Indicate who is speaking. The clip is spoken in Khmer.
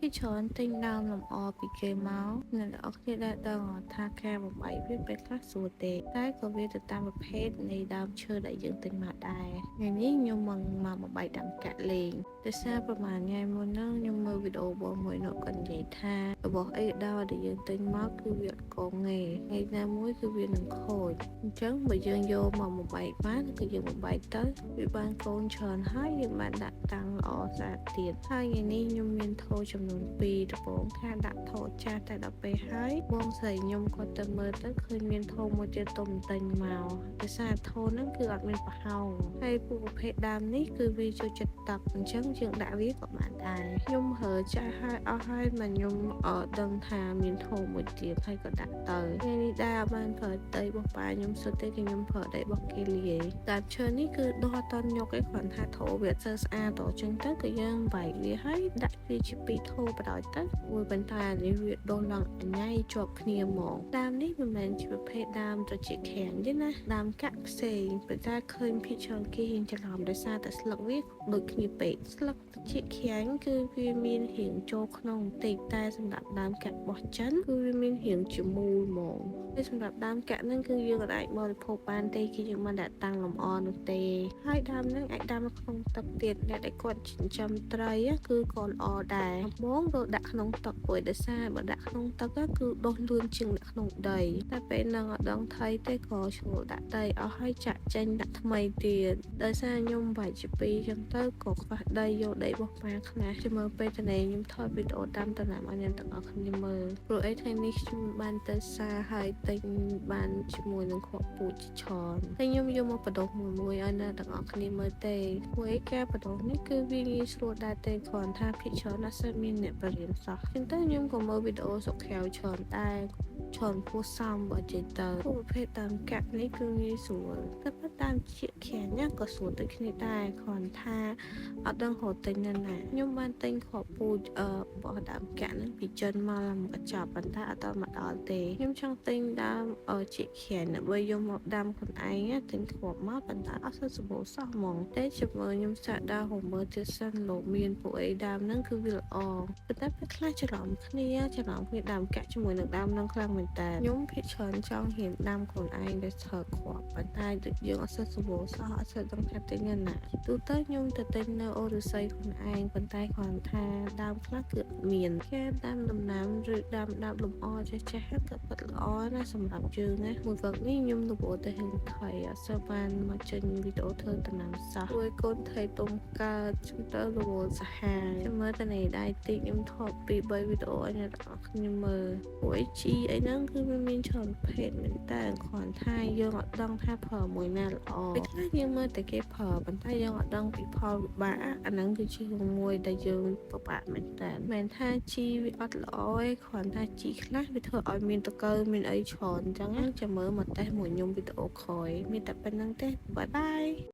Speaker 1: พี่ช้อนទិញដើមលម្អពីគេមកអ្នកនរគ្នាដែលដឹងថាការបំបែកវាពេលខ្លះស្រួលទេតែក៏វាទៅតាមប្រភេទនៃដើមឈើដែលយើងទិញមកដែរថ្ងៃនេះខ្ញុំមកបំបែកដើមកាក់លេងដោយសារប្រហែលថ្ងៃមុនហ្នឹងខ្ញុំមើលវីដេអូបងមួយនោះគាត់និយាយថារបស់អីក៏ដោយដែលយើងទិញមកគឺវាអត់កងទេថ្ងៃណាមួយគឺវានឹងខូចអញ្ចឹងបើយើងយកមកបំបែកបានគឺយើងបំបែកទៅវាបានកូនច្រើនហើយយើងបានដាក់តាំងល្អស្អាតទៀតហើយថ្ងៃនេះខ្ញុំមានថូចំនួន2ដំបូងថាដាក់ថូចាស់តែដល់ពេលហើយបងស្រីខ្ញុំគាត់ទៅមើលទៅឃើញមានថូមួយទៀតទុំទិញមកដោយសារថូហ្នឹងគឺអត់មានប្រហោងហើយពួកប្រភេទដើមនេះគឺវាចូលចិត្តទឹកអញ្ចឹងយើងដាក់វាក៏បានដែរខ្ញុំហើចាស់ហើយអស់ហើយមកខ្ញុំដឹងថាមានថូមួយទៀតហើយក៏ដាក់ទៅថ្ងៃនេះដែរអត់បានប្រើដីរបស់ប៉ាខ្ញុំសុទ្ធទេគឺខ្ញុំប្រើដីរបស់គេលាយដើមឈើនេះគឺដុះអត់តញុកឯងគ្រាន់ថាថូវាអត់សូវស្អាតអញ្ចឹងទៅគឺយើងបែកវាហើយដាក់វាជា2ថូបដោយទៅមួយបន្តែនេះវាដុះឡើងអញ្ញៃជាប់គ្នាហ្មងដើមនេះមិនមែនជាប្រភេទដើមត្រជាខាំងទេណាដើមកាក់ផ្សេងប៉ុន្តែឃើញភាគច្រើនគេហ៊ានច្រឡំដោយសារតែស្លឹកវាដូចគ្នាពេកស្លឹកត្រជាខាំងគឺវាមានរាងចូលក្នុងបន្តិចតែសម្រាប់ដើមកាក់របស់ចិនគឺវាមានរាងជាមូលហ្មងតែសម្រាប់ដើមកាក់ហ្នឹងគឺយើងអាចបរិភោគបានទេគឺយើងមិនដាក់តាំងលម្អនោះទេហើយដើមហ្នឹងអាចដាំនៅក្នុងទឹកទៀតអ្នកដែលគាត់ចិញ្ចឹមត្រីគឺក៏ល្អដែរបងទៅដាក់ក្នុងទឹកព្រោះដោយសារបើដាក់ក្នុងទឹកគឺដុះលឿនជាងដាក់ក្នុងដីតែពេលហ្នឹងអត់ដឹងថៃទេក៏ឈ្មោះដាក់ដីអស់ហើយចាក់ចេញដាក់ថ្មីទៀតដោយសារខ្ញុំបាច់ជា2ចឹងទៅក៏ខ្វះដីយកដីរបស់ប៉ាខ្លះចាំមើលពេលតនេះខ្ញុំថតវីដេអូតាមតំណាំឲ្យអ្នកទាំងអស់គ្នាមើលព្រោះអីថ្ងៃនេះខ្ញុំបានទៅសារហើយទិញបានជាមួយនឹងខកពូជច្រើនហើយខ្ញុំយកមកបដោះមួយឲ្យអ្នកទាំងអស់គ្នាមើលទេព្រោះឯការបដោះនេះគឺវាងាយស្រួលដែរទេគ្រាន់ថាភាគច្រើនណាស់សិនមានអ្នកបរៀនសោះចឹងទៅខ្ញុំក៏មើលវីដេអូសុខខែវច្រើនតែច្រើនពោះសំបើចេះទៅប្រភេទតាមកាក់នេះគឺងាយស្រួលតែប៉ុន្តែតាមជាខាំងណាក៏ស្រួលដូចគ្នាដែរគ្រាន់ថាអត់ដឹងរកទិញនៅណាខ្ញុំបានទិញខកពូជរបស់ដើមកាក់ហ្នឹងពីចិនមកឡើងមកចាប់ប៉ុន្តែអត់ដល់មកដល់ទេខ្ញុំចង់ទិញដើមជាខាំងដើម្បីយកមកដាំខ្លួនឯងទិញគ្រាប់មកប៉ុន្តែអត់សូវសម្បូរសោះហ្មងតែជាមួយខ្ញុំសាកដើរហូមើលទៀតសិនលោកមានពួកអីដើមហ្នឹងគឺវាល្អប៉ុន្តែពេលខ្លះច្រឡំគ្នាដើមកាក់ជាមួយនឹងដើមហ្នឹងខ្លាំងមែនតើខ្ញុំភាគច្រើនចង់ហ៊ានដាំខ្លួនឯងដែលធ្វើគ្រាប់ប៉ុន្តែដូចយើងអត់សូវសម្បូរសោះអត់សូវដឹងថាទិញនៅណាទូទៅខ្ញុំទៅទិញនៅអូរស័យខ្លួនឯងប៉ុន្តែគ្រាន់ថាដើមខ្លះគឺអត់មានគេដាំដំណាំឬដាំលម្អចាស់ក៏ពិតល្អណាសម្រាប់យើងណាមួយវឹកនេះខ្ញុំទៅព្រោះទៅហឹងថៃអត់សូវបានមកចេញវីដេអូធ្វើដំណាំសោះរួយកូនថៃទុំកើតជិះទៅរវល់សាហាវខ្ញុំមើលតែនេះដៃតិចខ្ញុំថត2 3វីដេអូឲ្យអ្នកទាំងអស់គ្នាមើលព្រោះជីអីហ្នឹងគឺវាមានច្រើនប្រភេទមែនតើគ្រាន់ថាយើងអត់ដឹងថាប្រើមួយណាល្អពេលខ្លះយើងមើលតែគេប្រើប៉ុន្តែយើងអត់ដឹងពីផលវិបាកអាហ្នឹងគឺជារឿងមួយដែលយើងពិបាកមែនតើមិនថាជីវាអត់ល្អទេគ្រាន់ថាជីខ្លះវាធ្វើឲ្យមានតកូវមានអីច្រើនអញ្ចឹងចាំមើលមកតេស្តមួយខ្ញុំវីដេអូក្រោយមានតែប៉ុណ្្នឹងទេបាយបាយ